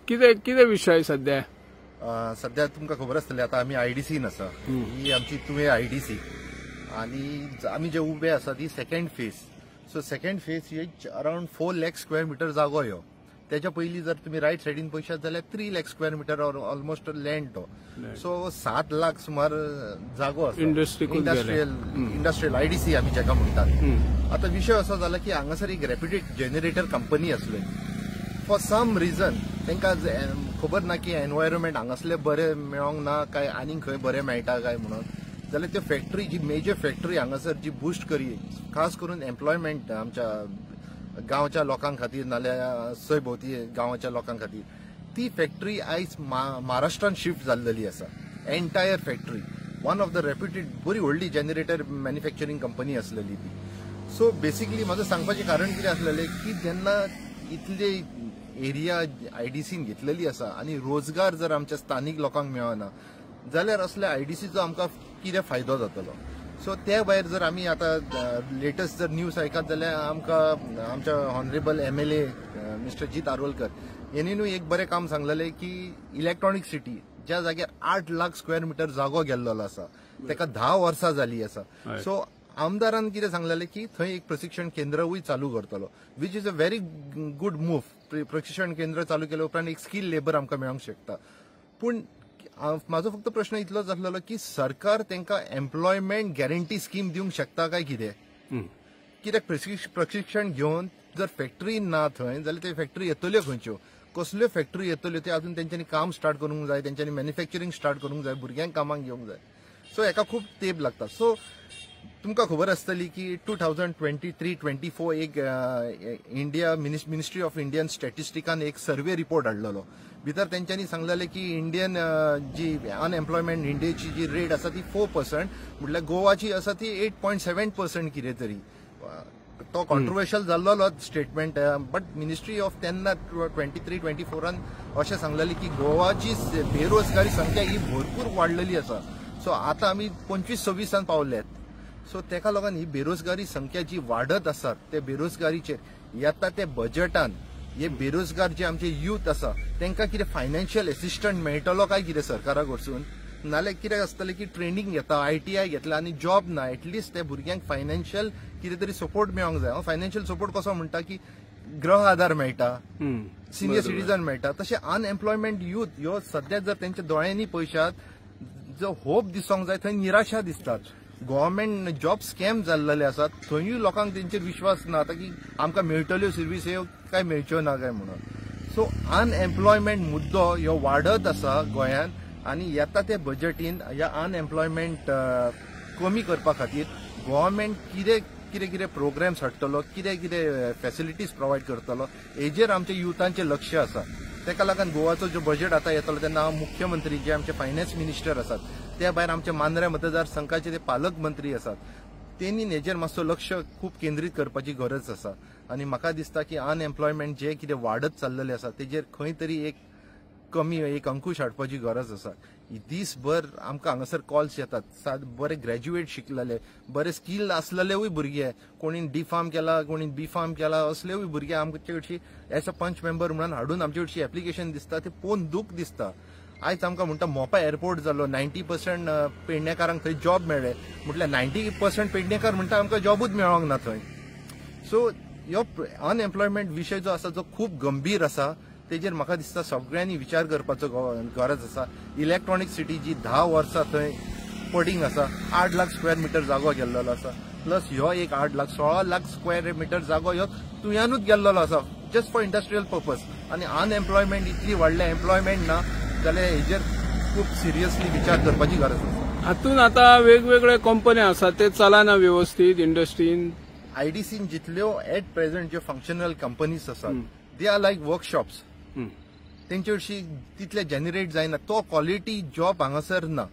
कितें विषय सध्या सध्या तुमकां खबर आसतलें आता आमी आयडीसीन आसा ही आमची तुवें आयडीसी आणि आमी जे उबे आसा ती second phase. So second phase ही अराउंड 4 लाख स्क्वेअर मीटर जागो ह्यो. त्याच्या पयलीं जर तुम्ही रायट सायडीन पळयशात जाल्यार 3 lakh square metre almost land तो. सो 7 लाख सुमार जागो आसा इंडस्ट्रियल आयडीसी आमी जाका म्हणटात. आता विषय असो जाला की हांगासर एक रेप्युटेड जनरेटर कंपनी आसली. फॉर सम रिजन तांकां खबर ना की एनवायरमेंट हांगासले बरे मेळोंक ना काय आनीक खंय बरें मेळटा काय म्हणून. जाल्यार त्यो फॅक्टरी जी मेजर फॅक्टरी हांगासर जी बुस्ट करी खास करून एम्प्लॉयमेंट आमच्या गांवच्या लोकां खातीर नाल्यार सय भोवती गांवाच्या लोकां खातीर ती फॅक्टरी आयज महाराष्ट्रान शिफ्ट जाल्लेली आसा. Entire factory one of the reputed बरी व्हडली जनरेटर मॅन्युफॅक्चरिंग कंपनी आसलेली ती. सो बेसिकली म्हाजो सांगपाचें कारण कितें आसलेलें की जेन्ना इतले एरिया आयडीसीन घेतलेली आसा आनी रोजगार जर आमच्या स्थानिक लोकांक मेळना जाल्यार असल्या आयडीसीचो आमकां कितें फायदो जातलो. सो त्या भायर जर आमी आतां लेटस्ट जर न्यूज आयकत जाल्यार आमकां आमच्या हॉनरेबल MLA मिस्टर जीत आरोलकर हेणीनूय एक बरें काम सांगलेलें की इलेक्ट्रॉनिक सिटी ज्या जाग्यार 8 लाख स्क्वेअर मीटर जागो गेल्लो आसा ताका 10 वर्सां जाली आसा. सो आमदारान कितें सांगलेलें की थंय एक प्रशिक्षण केंद्रूय चालू करतलो which is a very good move. प्रशिक्षण केंद्र चालू केले उपरांत एक स्किल लेबर आमकां मेळोंक शकता. पूण म्हाजो फक्त प्रश्न इतलोच आसलेलो की सरकार तांकां एम्प्लॉयमेंट गॅरंटी स्कीम दिवंक शकता काय कितें. कित्याक प्रशिक्षण घेवन जर फॅक्टरी ना थंय जाल्यार ते फॅक्टरी येतल्यो खंयच्यो कसल्यो फॅक्टरी येतल्यो ते अजून तेंच्यांनी काम स्टार्ट करूंक जाय तेंच्यांनी मॅन्युफॅक्चरिंग स्टार्ट करूंक जाय भुरग्यांक कामाक घेवंक जाय. सो हेका खूब तेंप लागता. सो तुमकां खबर आसतली की 2023-24 एक इंडिया मिनिस्ट्री ऑफ इंडियन स्टॅटिस्टिकान एक सर्वे रिपोर्ट हाडलेलो. भितर तेंच्यांनी सांगलेलें की इंडियन जी अनएम्प्लॉयमेंट इंडियाची जी रेट आसा ती 4% म्हटल्यार गोवाची आसा ती 8.7% कितें तरी. तो कॉन्ट्रोवर्शियल जाल्लो स्टेटमेंट बट मिनिस्ट्री ऑफ तेन्ना 23-24 अशें सांगलेलें की गोवाची बेरोजगारी संख्या ही भरपूर वाडलेली आसा. सो आतां आमी 25-26 पावल्यात. सो तेका लागून ही बेरोजगारी संख्या जी वाढत आसा ते बेरोजगारीचेर येता ते बजेटान हे बेरोजगार जे आमचे यूथ आसा तांकां कितें फायनान्शियल असिस्टंट मेळटलो काय कितें सरकारा कडसून नाल्यार कितें आसतलें की ट्रेनिंग घेता ITI घेतला आनी जॉब ना एटलिस्ट त्या भुरग्यांक फायनान्शियल कितें तरी सपोर्ट मेळोंक जाय. फायनान्शियल सपोर्ट कसो म्हणटा की गृह आधार मेळटा सिनियर सिटीजन मेळटा तशें अनएम्प्लॉयमेंट यूथ ह्यो सध्या जर तेंच्या दोळ्यांनी पळयशात जो होप दिसोंक जाय थंय निराशा दिसतात. गव्हर्मेंट जॉब स्कॅम जाल्लेले आसात थंयूय लोकांक तेंचेर विश्वास ना आता की आमकां मेळटल्यो सर्वीस ह्यो काय मेळच्यो ना काय म्हणून. सो अनएम्प्लॉयमेंट मुद्दो ह्यो वाडत आसा गोंयांत आनी येता ते बजेटीन ह्या अनएम्प्लॉयमेंट कमी करपा खातीर गव्हर्मेंट कितें प्रोग्राम्स हाडटलो कितें फॅसिलिटीज प्रोवायड करतलो हेजेर आमच्या युथांचें लक्ष आसा. तेका लागून गोवाचो जो बजेट आतां येतलो तेन्ना हांव मुख्यमंत्री जे आमचे फायनान्स मिनिस्टर आसात त्या भायर आमचे मांद्रे मतदारसंघाचे ते पालक मंत्री आसात तेणी हेजेर मातसो लक्ष खूब केंद्रीत करपाची गरज आसा. आनी म्हाका दिसता की अनएम्प्लॉयमेंट जे कितें वाडत चल्लेलें आसा तेजेर खंय तरी एक अंकुश हाडपाची गरज आसा. दीसभर आमकां हांगासर कॉल्स येतात बरे ग्रॅज्युएट शिकलेले बरे स्कील आसलेलेवूय भुरगे कोणी डी फार्म केला कोणी बी फार्म केला असलेवूय भुरगे आमचे कडची एज अ पंच मेंबर म्हणून हाडून आमचे कडची एप्लिकेशन दिसता ते पळोवन दूख दिसता. आयज आमकां म्हणटा मोपा एअरपोर्ट जालो 90% पेडणेकारांक थंय जॉब मेळ्ळे म्हटल्यार 90% पेडणेकार म्हणटा आमकां जॉबूच मेळोंक ना थंय. सो ह्यो अनएम्प्लॉयमेंट विशय जो आसा जो खूब गंभीर आसा तेजेर म्हाका दिसता सगळ्यांनी विचार करपाचो गरज आसा. इलेक्ट्रॉनिक सिटी जी 10 वर्सां थंय पडींग आसा 8 लाख स्क्वेअर मीटर जागो गेल्लो आसा प्लस ह्यो एक 8 लाख 16 लाख स्क्वेअर मीटर जागो ह्यो तुयानूच गेल्लो आसा जस्ट फॉर इंडस्ट्रियल पर्पज. आनी अनएम्प्लॉयमेंट इतली व्हडलें एम्प्लॉयमेंट ना जाल्यार हेजेर खूब सिरियसली विचार करपाची गरज आसा. हातून आतां वेगवेगळे कंपनी आसा ते चलना व्यवस्थीत इंडस्ट्रीन. आयडीसीन जितल्यो एट प्रेझेंट ज्यो फंक्शनल कंपनीज आसात दे आर लायक वर्कशॉप्स. तेंचे हरशी तितले जनरेट जायना तो क्वॉलिटी जॉब हांगासर ना.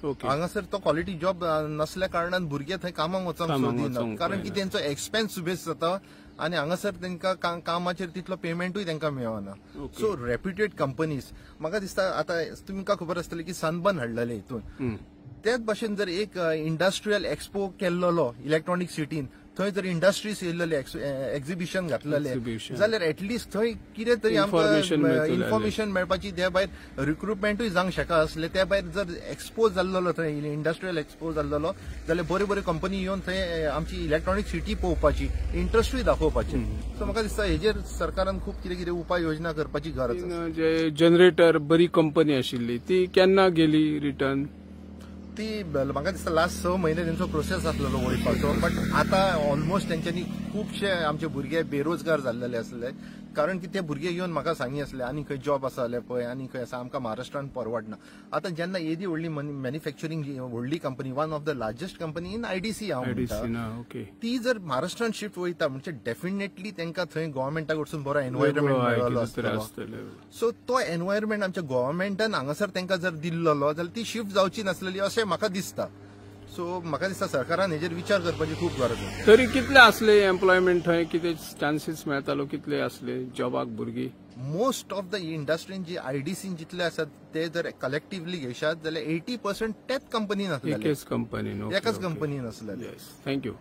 हांगासर तो क्वॉलिटी जॉब नसल्या कारणान भुरगे थंय कामाक वचोंक सोदिना कारण की तेंचो एक्सपेन्स बेस जाता आनी हांगासर तांकां कामाचेर तितलो पेमेंटूय तांकां मेळना. सो रेप्युटेड कंपनीज म्हाका दिसता आतां तुमकां खबर आसतली की सनबर्न हाडलेले हितून त्याच भाशेन जर एक इंडस्ट्रियल एक्सपो केल्लो इलेक्ट्रॉनिक सिटीन थंय जर इंडस्ट्रीज येयल्ले एक्झिबिशन घातलेले Exhibition. जाल्यार एटलिस्ट थंय कितें तरी Information आमकां मेळटलें. इन्फॉर्मेशन मेळपाची त्या भायर रिक्रुटमेंटूय जावंक शकता असले त्या भायर जर एक्सपोज जाल्लो थंय इंडस्ट्रियल एक्सपोज जाल्लो जाल्यार बऱ्यो बऱ्यो कंपनी येवन थंय आमची इलेक्ट्रॉनिक सिटी पळोवपाची इंट्रस्टूय दाखोवपाची सो म्हाका दिसता हेजेर सरकारान खूब कितें कितें उपाय योजना करपाची गरज आसा. जे जनरेटर बरी कंपनी आशिल्ली ती केन्ना गेली रिटर्न? ती म्हाका दिसता लास्ट 6 म्हयने तेंचो प्रोसेस आसलेलो वळपाचो बट आतां ऑलमोस्ट तेंच्यांनी खुबशे आमचे भुरगे बेरोजगार जाल्लेले आसले कारण की ते भुरगे येवन म्हाका सांगी आसले आनी खंय जॉब आसा जाल्यार पळय आनी खंय आसा आमकां महाराष्ट्रान परवडना. आतां जेन्ना येदी व्हडली मॅन्युफॅक्चरिंग व्हडली company one of the largest company in IDC हांव म्हणटा ओके ती जर महाराष्ट्रान शिफ्ट वयता म्हणजे डेफिनेटली तांकां थंय गव्हर्मेंटा कडसून बरो एनवायरमेंट मेळ्ळो आसतलो. सो तो एनवायरमेंट आमच्या गव्हर्मेंटान हांगासर तांकां जर दिल्लो जाल्यार ती शिफ्ट जावची नासलेली अशें म्हाका दिसता. सो म्हाका दिसता सरकारान हेजेर विचार करपाची खूब गरज आसा. तरी कितले असले एम्प्लॉयमेंट थंय कितें चान्सीस मेळटालो कितले असले जॉबाक भुरगीं? मोस्ट ऑफ द इंडस्ट्रीन जी आयडीसीन जितले आसात ते जर कलेक्टिव्हली घेशात जाल्यार 80% त्याच कंपनीन आसलेले एकेच कंपनीन. एकाच कंपनीन आसलेले. थँक्यू.